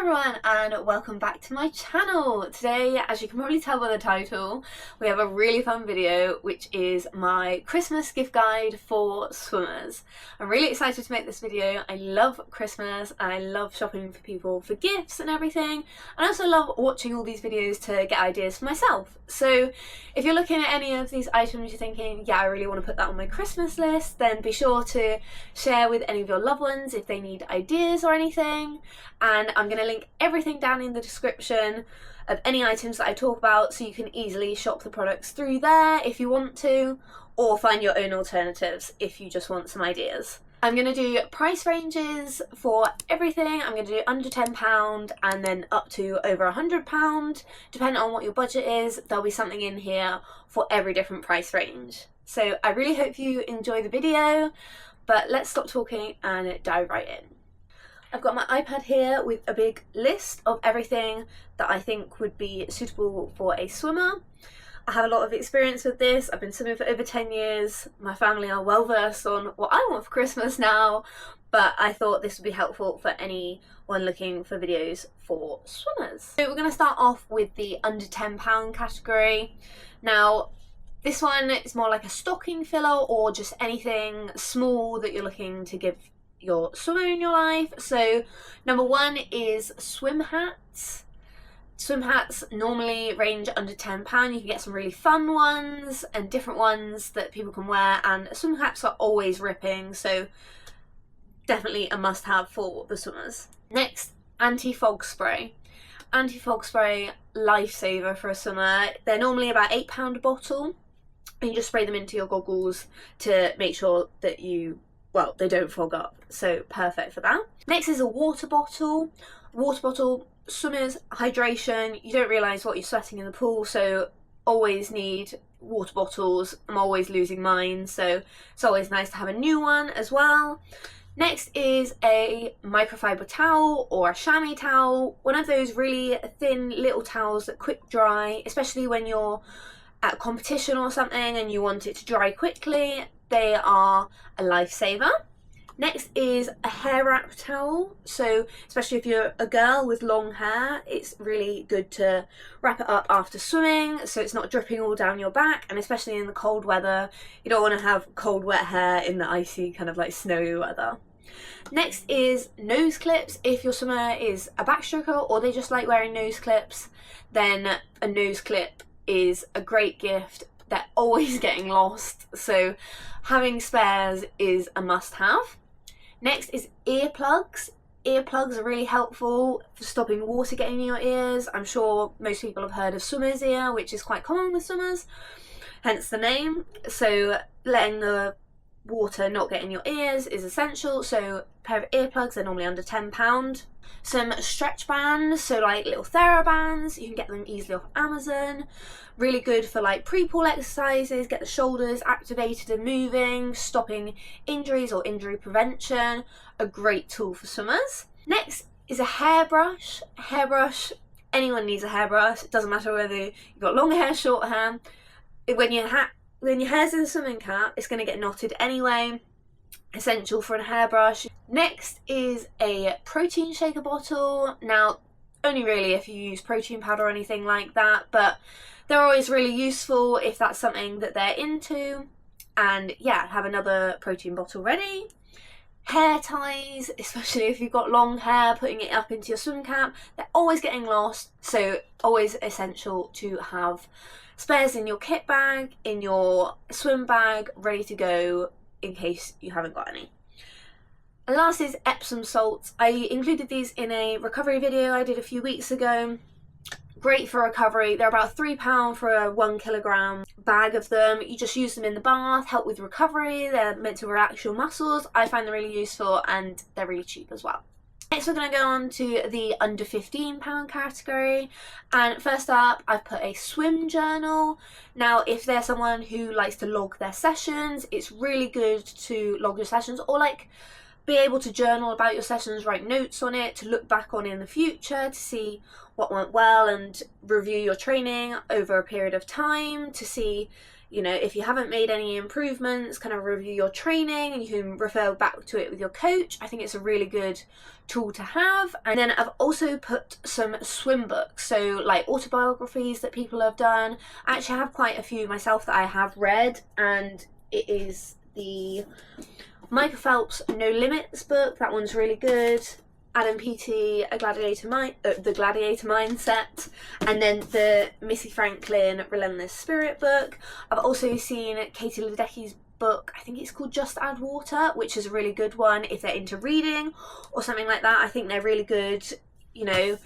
everyone and welcome back to my channel. Today, as you can probably tell by the title, we have a really fun video which is my Christmas gift guide for swimmers. I'm really excited to make this video. I love Christmas and I love shopping for people for gifts and everything, and I also love watching all these videos to get ideas for myself. So if you're looking at any of these items you're thinking, yeah, I really want to put that on my Christmas list, then be sure to share with any of your loved ones if they need ideas or anything. And I'm going to link everything down in the description of any items that I talk about, so you can easily shop the products through there if you want to, or find your own alternatives if you just want some ideas. I'm going to do price ranges for everything. I'm going to do under £10 and then up to over £100. Depending on what your budget is, there'll be something in here for every different price range. So I really hope you enjoy the video, but let's stop talking and dive right in. I've got my iPad here with a big list of everything that I think would be suitable for a swimmer. I have a lot of experience with this. I've been swimming for over 10 years. My family are well versed on what I want for Christmas now, but I thought this would be helpful for anyone looking for videos for swimmers. So we're going to start off with the under £10 category. Now, this one is more like a stocking filler or just anything small that you're looking to give your swimmer in your life. So number one is swim hats. Swim hats normally range under £10. You can get some really fun ones and different ones that people can wear, and swim hats are always ripping, so definitely a must-have for the swimmers. Next, anti-fog spray. Anti-fog spray, lifesaver for a swimmer. They're normally about £8 a bottle, and you just spray them into your goggles to make sure that they don't fog up, so perfect for that. Next is a water bottle. Water bottle, swimmers, hydration. You don't realise what you're sweating in the pool, so always need water bottles. I'm always losing mine, so it's always nice to have a new one as well. Next is a microfibre towel or a chamois towel, one of those really thin little towels that quick dry, especially when you're at a competition or something and you want it to dry quickly. They are a lifesaver. Next is a hair wrap towel. So especially if you're a girl with long hair, it's really good to wrap it up after swimming so it's not dripping all down your back, and especially in the cold weather, you don't want to have cold wet hair in the icy kind of like snowy weather. Next is nose clips. If your swimmer is a backstroker or they just like wearing nose clips, then a nose clip is a great gift. They're always getting lost, so having spares is a must-have. Next is earplugs. Earplugs are really helpful for stopping water getting in your ears. I'm sure most people have heard of swimmer's ear, which is quite common with swimmers, hence the name. So letting the water not get in your ears is essential, so a pair of earplugs are normally under £10. Some stretch bands, so like little TheraBands, you can get them easily off Amazon. Really good for like pre-pool exercises, get the shoulders activated and moving, stopping injuries or injury prevention. A great tool for swimmers. Next is a hairbrush. Hairbrush, anyone needs a hairbrush. It doesn't matter whether you've got long hair, short hair. When your hair's in the swimming cap, it's going to get knotted anyway. Essential for a hairbrush. Next is a protein shaker bottle. Now, only really if you use protein powder or anything like that, but they're always really useful if that's something that they're into. And yeah, have another protein bottle ready. Hair ties, especially if you've got long hair, putting it up into your swim cap, they're always getting lost, so always essential to have spares in your kit bag, in your swim bag, ready to go in case you haven't got any. And last is Epsom salts. I included these in a recovery video I did a few weeks ago. Great for recovery. They're about £3 for a 1 kilogram bag of them. You just use them in the bath, help with recovery. They're meant to relax your muscles. I find them really useful and they're really cheap as well. Next we're going to go on to the under £15 category, and first up I've put a swim journal. Now if they're someone who likes to log their sessions, it's really good to log your sessions, or like be able to journal about your sessions, write notes on it to look back on in the future to see what went well and review your training over a period of time to see you know, if you haven't made any improvements, kind of review your training and you can refer back to it with your coach. I think it's a really good tool to have. And then I've also put some swim books, so like autobiographies that people have done. I actually have quite a few myself that I have read, and it is the Microfibre No Limits book. That one's really good. Adam Peaty, The Gladiator Mindset, and then the Missy Franklin Relentless Spirit book. I've also seen Katie Ledecky's book, I think it's called Just Add Water, which is a really good one if they're into reading or something like that. I think they're really good. You know,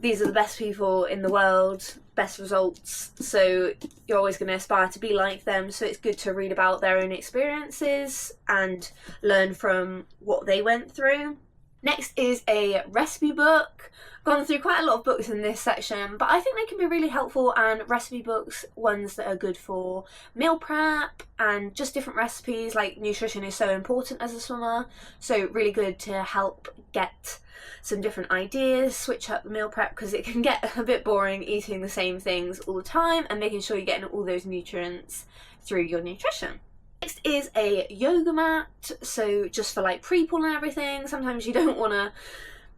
these are the best people in the world, best results, so you're always going to aspire to be like them, so it's good to read about their own experiences and learn from what they went through. Next is a recipe book. Gone through quite a lot of books in this section, but I think they can be really helpful, and recipe books, ones that are good for meal prep and just different recipes. Like, nutrition is so important as a swimmer, so really good to help get some different ideas, switch up the meal prep, because it can get a bit boring eating the same things all the time, and making sure you're getting all those nutrients through your nutrition. Next is a yoga mat, so just for like pre-pool and everything. Sometimes you don't want to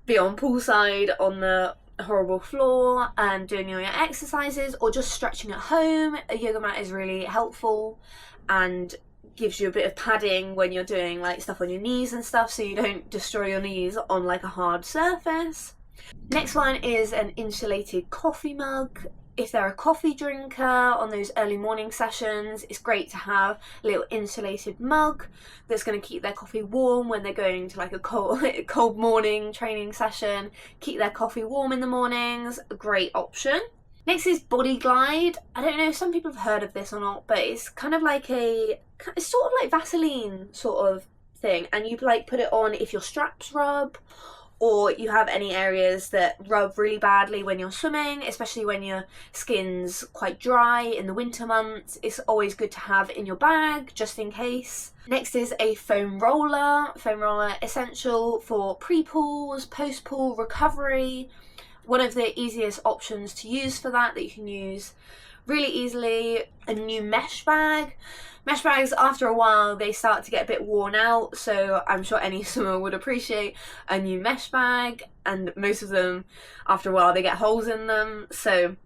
be on poolside on the horrible floor and doing your exercises, or just stretching at home. A yoga mat is really helpful and gives you a bit of padding when you're doing like stuff on your knees and stuff, so you don't destroy your knees on like a hard surface. Next one is an insulated coffee mug. If they're a coffee drinker on those early morning sessions, it's great to have a little insulated mug that's going to keep their coffee warm when they're going to like a cold morning training session. Keep their coffee warm in the mornings, a great option. Next is Body Glide. I don't know if some people have heard of this or not, but it's kind of like it's sort of like Vaseline sort of thing, and you like put it on if your straps rub, or you have any areas that rub really badly when you're swimming, especially when your skin's quite dry in the winter months. It's always good to have in your bag, just in case. Next is a foam roller. Foam roller essential for pre-pools, post-pool recovery. One of the easiest options to use for that you can use really easily. A new mesh bag. Mesh bags, after a while, they start to get a bit worn out, so I'm sure any swimmer would appreciate a new mesh bag, and most of them, after a while, they get holes in them, so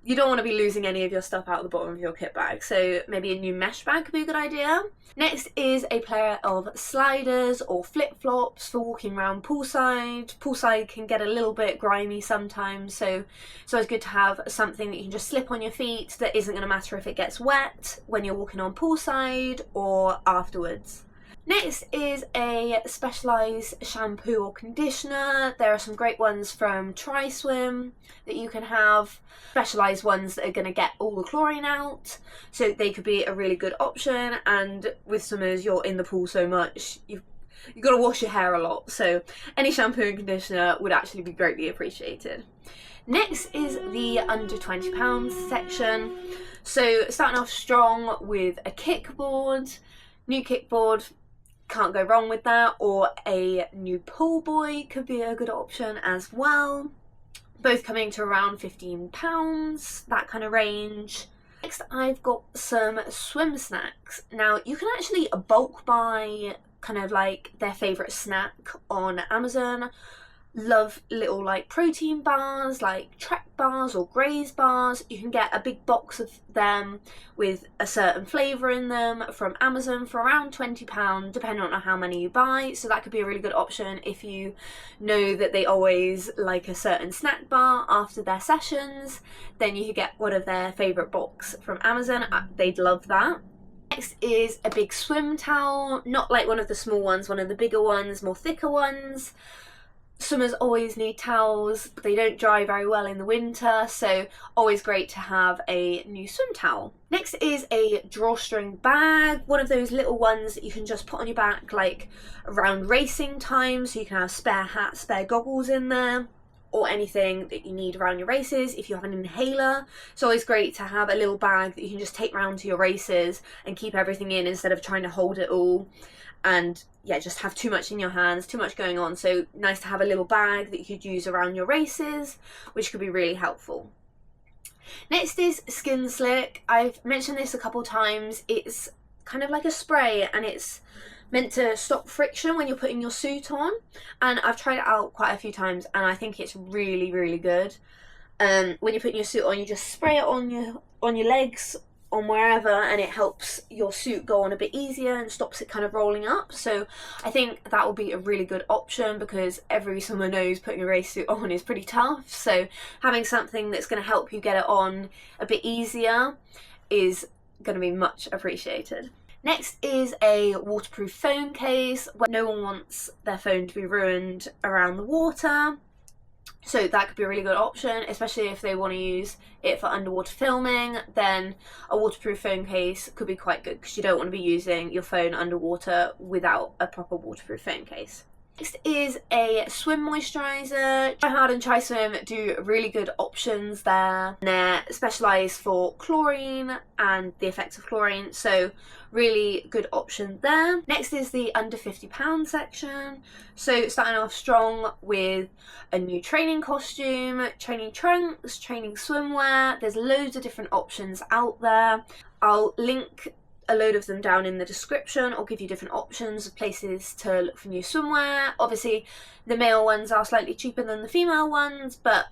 you don't want to be losing any of your stuff out the bottom of your kit bag, so maybe a new mesh bag could be a good idea. Next is a pair of sliders or flip-flops for walking around poolside. Poolside can get a little bit grimy sometimes, so it's always good to have something that you can just slip on your feet that isn't going to matter if it gets wet when you're walking on poolside or afterwards. Next is a Specialised shampoo or conditioner. There are some great ones from triswim that you can have. Specialised ones that are going to get all the chlorine out, so they could be a really good option. And with swimmers, you're in the pool so much, you've got to wash your hair a lot, so any shampoo and conditioner would actually be greatly appreciated. Next is the under £20 section. So starting off strong with a kickboard. New kickboard, can't go wrong with that, or a new pool buoy could be a good option as well. Both coming to around £15, that kind of range. Next, I've got some swim snacks. Now, you can actually bulk buy kind of like their favourite snack on Amazon. Love little like protein bars, like Trek bars or Graze bars. You can get a big box of them with a certain flavour in them from Amazon for around £20, depending on how many you buy. So that could be a really good option if you know that they always like a certain snack bar after their sessions. Then you could get one of their favourite box from Amazon. They'd love that. Next is a big swim towel, not like one of the small ones, one of the bigger ones, more thicker ones. Swimmers always need towels, but they don't dry very well in the winter, so always great to have a new swim towel. Next is a drawstring bag, one of those little ones that you can just put on your back like around racing time, so you can have spare hats, spare goggles in there, or anything that you need around your races. If you have an inhaler, it's always great to have a little bag that you can just take around to your races and keep everything in instead of trying to hold it all and yeah, just have too much in your hands, too much going on. So nice to have a little bag that you could use around your races, which could be really helpful. Next is Skin Slick. I've mentioned this a couple times. It's kind of like a spray and it's meant to stop friction when you're putting your suit on, and I've tried it out quite a few times and I think it's really, really good. When you're putting your suit on, you just spray it on your legs, on wherever, and it helps your suit go on a bit easier and stops it kind of rolling up. So I think that will be a really good option, because every swimmer knows putting a race suit on is pretty tough, so having something that's going to help you get it on a bit easier is going to be much appreciated. Next is a waterproof phone case, where no one wants their phone to be ruined around the water. So that could be a really good option, especially if they want to use it for underwater filming. Then a waterproof phone case could be quite good, because you don't want to be using your phone underwater without a proper waterproof phone case. Next is a swim moisturiser. Trihard and Triswim do really good options there. They're specialised for chlorine and the effects of chlorine, so really good option there. Next is the under £50 section. So starting off strong with a new training costume, training trunks, training swimwear. There's loads of different options out there. I'll link a load of them down in the description, or give you different options of places to look for new swimwear. Obviously the male ones are slightly cheaper than the female ones, but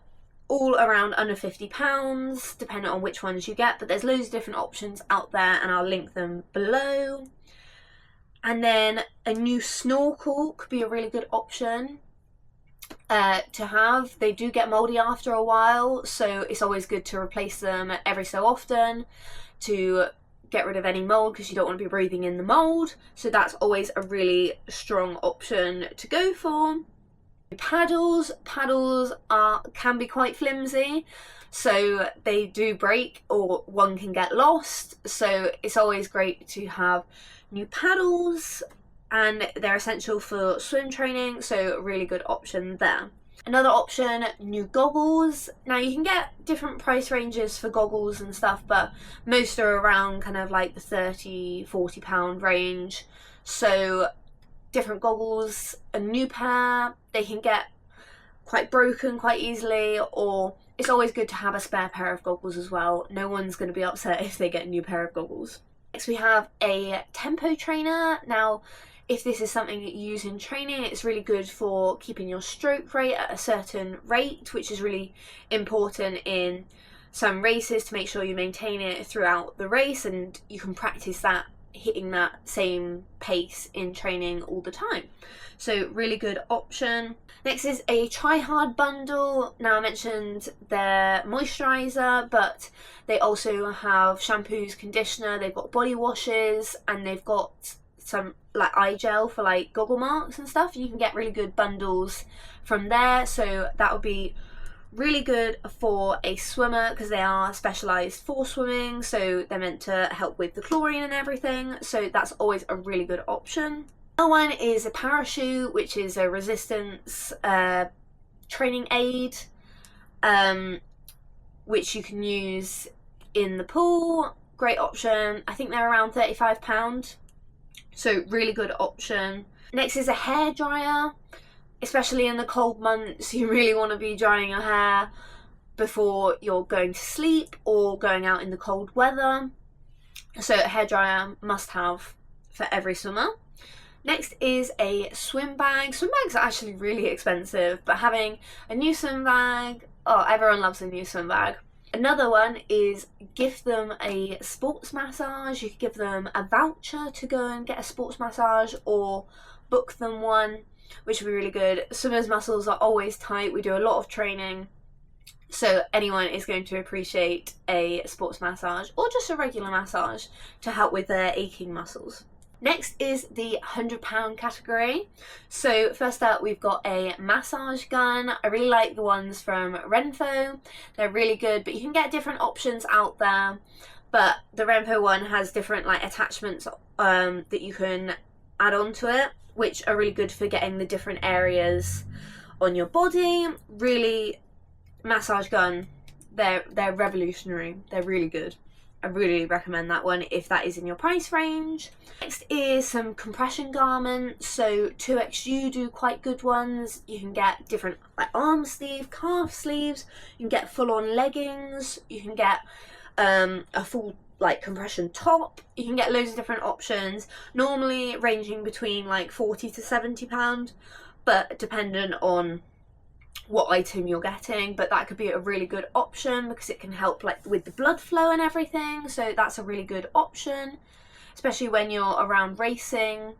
all around under £50 depending on which ones you get, but there's loads of different options out there and I'll link them below. And then a new snorkel could be a really good option to have. They do get mouldy after a while, so it's always good to replace them every so often to get rid of any mold, because you don't want to be breathing in the mold. So that's always a really strong option to go for. Paddles can be quite flimsy, so they do break or one can get lost, so it's always great to have new paddles, and they're essential for swim training, so a really good option there. Another option, new goggles. Now you can get different price ranges for goggles and stuff, but most are around kind of like the £30–40 range. So different goggles, a new pair, they can get quite broken quite easily, or it's always good to have a spare pair of goggles as well. No one's going to be upset if they get a new pair of goggles. Next we have a tempo trainer. Now if this is something that you use in training, it's really good for keeping your stroke rate at a certain rate, which is really important in some races, to make sure you maintain it throughout the race, and you can practice that, hitting that same pace in training all the time. So really good option. Next is a Trihard Bundle. Now I mentioned their moisturiser, but they also have shampoos, conditioner, they've got body washes, and they've got some like eye gel for like goggle marks and stuff. You can get really good bundles from there, so that would be really good for a swimmer, because they are specialised for swimming, so they're meant to help with the chlorine and everything, so that's always a really good option. Another one is a parachute, which is a resistance training aid, which you can use in the pool. Great option. I think they're around £35, so really good option. Next is a hairdryer. Especially in the cold months, you really want to be drying your hair before you're going to sleep or going out in the cold weather. So a hairdryer must have for every swimmer. Next is a swim bag. Swim bags are actually really expensive, but having a new swim bag, oh, everyone loves a new swim bag. Another one is gift them a sports massage. You could give them a voucher to go and get a sports massage, or book them one, which would be really good. Swimmers' muscles are always tight. We do a lot of training, so anyone is going to appreciate a sports massage or just a regular massage to help with their aching muscles. Next is the £100 category. So first up we've got a massage gun. I really like the ones from Renfo. They're really good, but you can get different options out there. But the Renfo one has different like attachments that you can add on to it, which are really good for getting the different areas on your body. Really, massage gun, they're revolutionary. They're really good. I really recommend that one if that is in your price range. Next is some compression garments. So 2XU do quite good ones. You can get different like arm sleeve, calf sleeves, you can get full-on leggings, you can get a full like compression top, you can get loads of different options, normally ranging between like £40 to £70, but dependent on what item you're getting. But that could be a really good option because it can help like with the blood flow and everything, so that's a really good option, especially when you're around racing.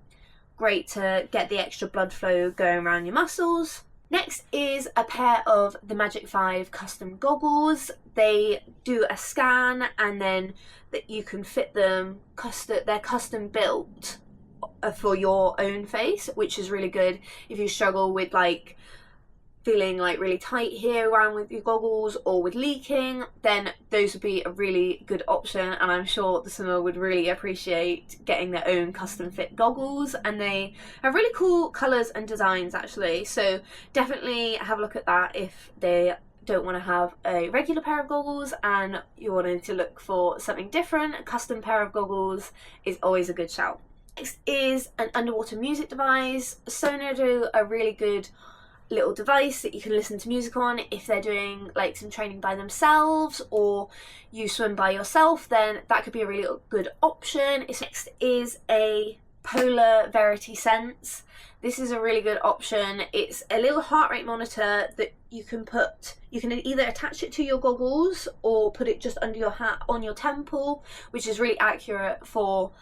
Great to get the extra blood flow going around your muscles. Next is a pair of the Magic 5 custom goggles. They do a scan and then that you can fit them, they're custom built for your own face, which is really good if you struggle with like feeling like really tight here around with your goggles or with leaking. Then those would be a really good option, and I'm sure the swimmer would really appreciate getting their own custom fit goggles, and they have really cool colours and designs actually, so definitely have a look at that if they don't want to have a regular pair of goggles and you're wanting to look for something different. A custom pair of goggles is always a good shout. Next is an underwater music device. Sonar do a really good little device that you can listen to music on if they're doing like some training by themselves or you swim by yourself, then that could be a really good option. Next is a Polar Verity Sense. This is a really good option. It's a little heart rate monitor that you can either attach it to your goggles or put it just under your hat on your temple, which is really accurate for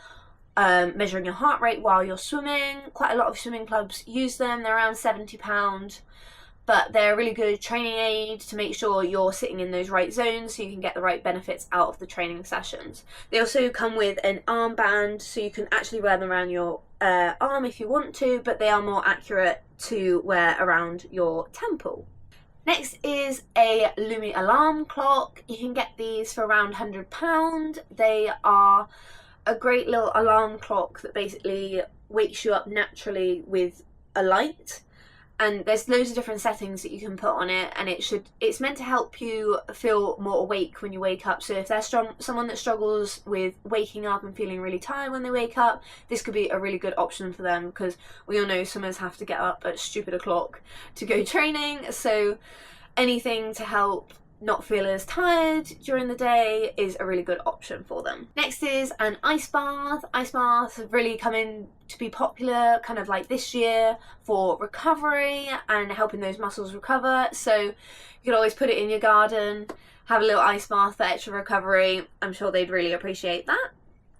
measuring your heart rate while you're swimming. Quite a lot of swimming clubs use them. They're around £70, but they're a really good training aid to make sure you're sitting in those right zones so you can get the right benefits out of the training sessions. They also come with an armband, so you can actually wear them around your arm if you want to, but they are more accurate to wear around your temple. Next is a Lumi alarm clock. You can get these for around £100. They are a great little alarm clock that basically wakes you up naturally with a light, and there's loads of different settings that you can put on it, and it's meant to help you feel more awake when you wake up. So if there's someone that struggles with waking up and feeling really tired when they wake up, this could be a really good option for them, because we all know swimmers have to get up at stupid o'clock to go training, so anything to help not feel as tired during the day is a really good option for them. Next is an ice bath. Ice baths have really come in to be popular kind of like this year for recovery and helping those muscles recover. So you could always put it in your garden, have a little ice bath for extra recovery. I'm sure they'd really appreciate that.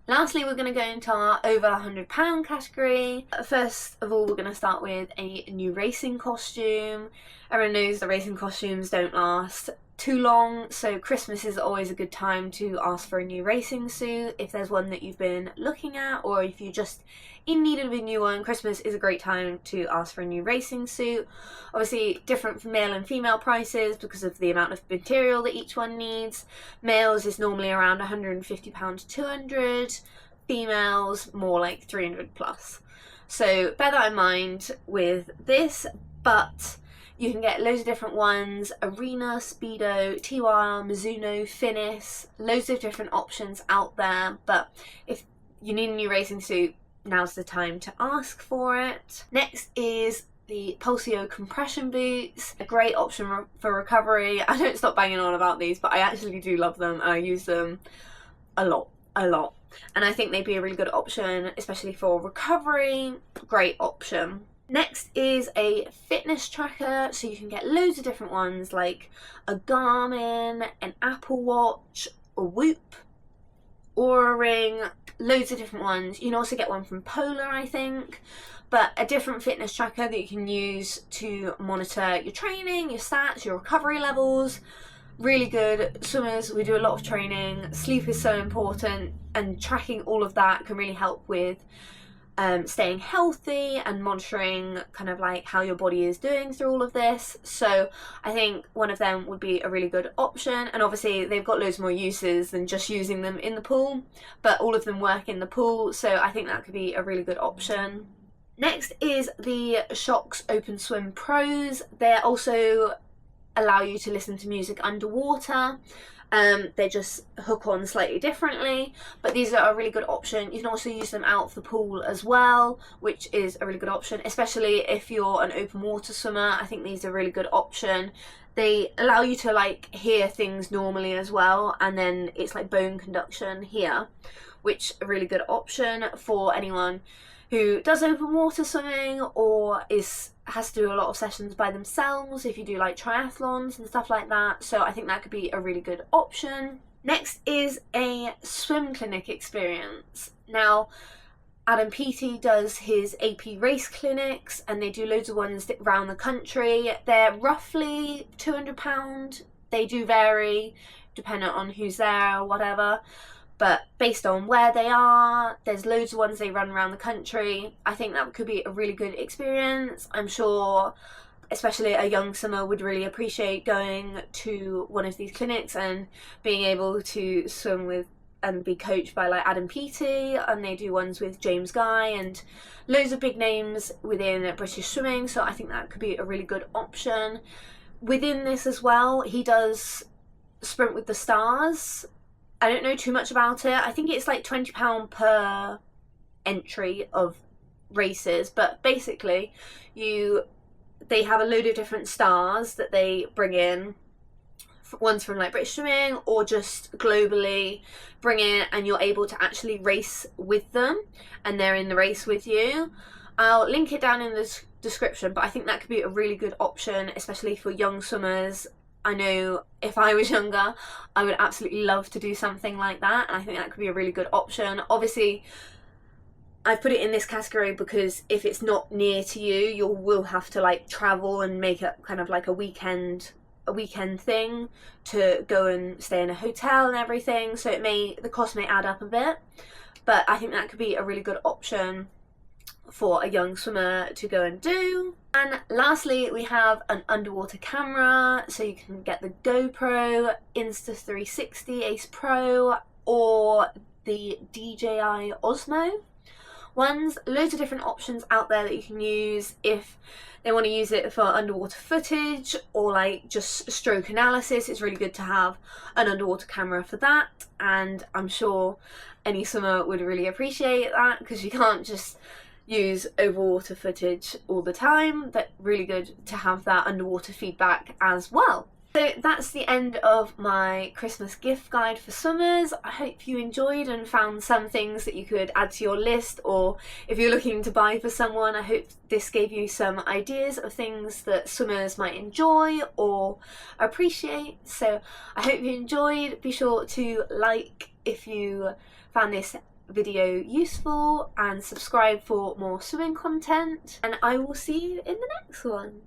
Lastly, we're going to go into our over £100 category. First of all, we're going to start with a new racing costume. Everyone knows the racing costumes don't last too long, so Christmas is always a good time to ask for a new racing suit. If there's one that you've been looking at, or if you're just in need of a new one, Christmas is a great time to ask for a new racing suit. Obviously different for male and female prices because of the amount of material that each one needs. Males is normally around £150 to £200, females more like 300 plus. So bear that in mind with this, but you can get loads of different ones: Arena, Speedo, Tiwa, Mizuno, Finis, loads of different options out there. But if you need a new racing suit, now's the time to ask for it. Next is the Pulsio compression boots, a great option for recovery. I don't stop banging on about these, but I actually do love them and I use them a lot. And I think they'd be a really good option, especially for recovery. Great option. Next is a fitness tracker, so you can get loads of different ones like a Garmin, an Apple Watch, a Whoop, Oura Ring, loads of different ones. You can also get one from Polar, I think, but a different fitness tracker that you can use to monitor your training, your stats, your recovery levels. Really good. Swimmers, we do a lot of training, sleep is so important, and tracking all of that can really help with staying healthy and monitoring kind of like how your body is doing through all of this. So I think one of them would be a really good option, and obviously they've got loads more uses than just using them in the pool, but all of them work in the pool, so I think that could be a really good option. Next is the Shox Open Swim Pros. They're also allow you to listen to music underwater. They just hook on slightly differently, but these are a really good option. You can also use them out of the pool as well, which is a really good option, especially if you're an open water swimmer. I think these are a really good option. They allow you to like hear things normally as well, and then it's like bone conduction here, which is a really good option for anyone who does open water swimming or has to do a lot of sessions by themselves, if you do like triathlons and stuff like that. So I think that could be a really good option. Next is a swim clinic experience. Now, Adam Peaty does his AP race clinics, and they do loads of ones around the country. They're roughly £200. They do vary depending on who's there or whatever, but based on where they are, there's loads of ones they run around the country. I think that could be a really good experience. I'm sure especially a young swimmer would really appreciate going to one of these clinics and being able to swim with and be coached by like Adam Peaty, and they do ones with James Guy and loads of big names within British swimming, so I think that could be a really good option. Within this as well, he does Sprint with the Stars. I don't know too much about it. I think it's like £20 per entry of races, but basically they have a load of different stars that they bring in, ones from like British swimming or just globally bring in, and you're able to actually race with them and they're in the race with you. I'll link it down in the description, but I think that could be a really good option, especially for young swimmers. I know if I was younger, I would absolutely love to do something like that, and I think that could be a really good option. Obviously, I've put it in this category because if it's not near to you, you will have to like travel and make it kind of like a weekend thing to go and stay in a hotel and everything, so the cost may add up a bit, but I think that could be a really good option for a young swimmer to go and do. And lastly, we have an underwater camera, so you can get the GoPro, Insta360 Ace Pro, or the DJI Osmo ones. Loads of different options out there that you can use if they want to use it for underwater footage or like just stroke analysis. It's really good to have an underwater camera for that, and I'm sure any swimmer would really appreciate that because you can't just use overwater footage all the time. But really good to have that underwater feedback as well. So that's the end of my Christmas gift guide for swimmers. I hope you enjoyed and found some things that you could add to your list, or if you're looking to buy for someone, I hope this gave you some ideas of things that swimmers might enjoy or appreciate. So I hope you enjoyed. Be sure to like if you found this video useful and subscribe for more swimming content, and I will see you in the next one.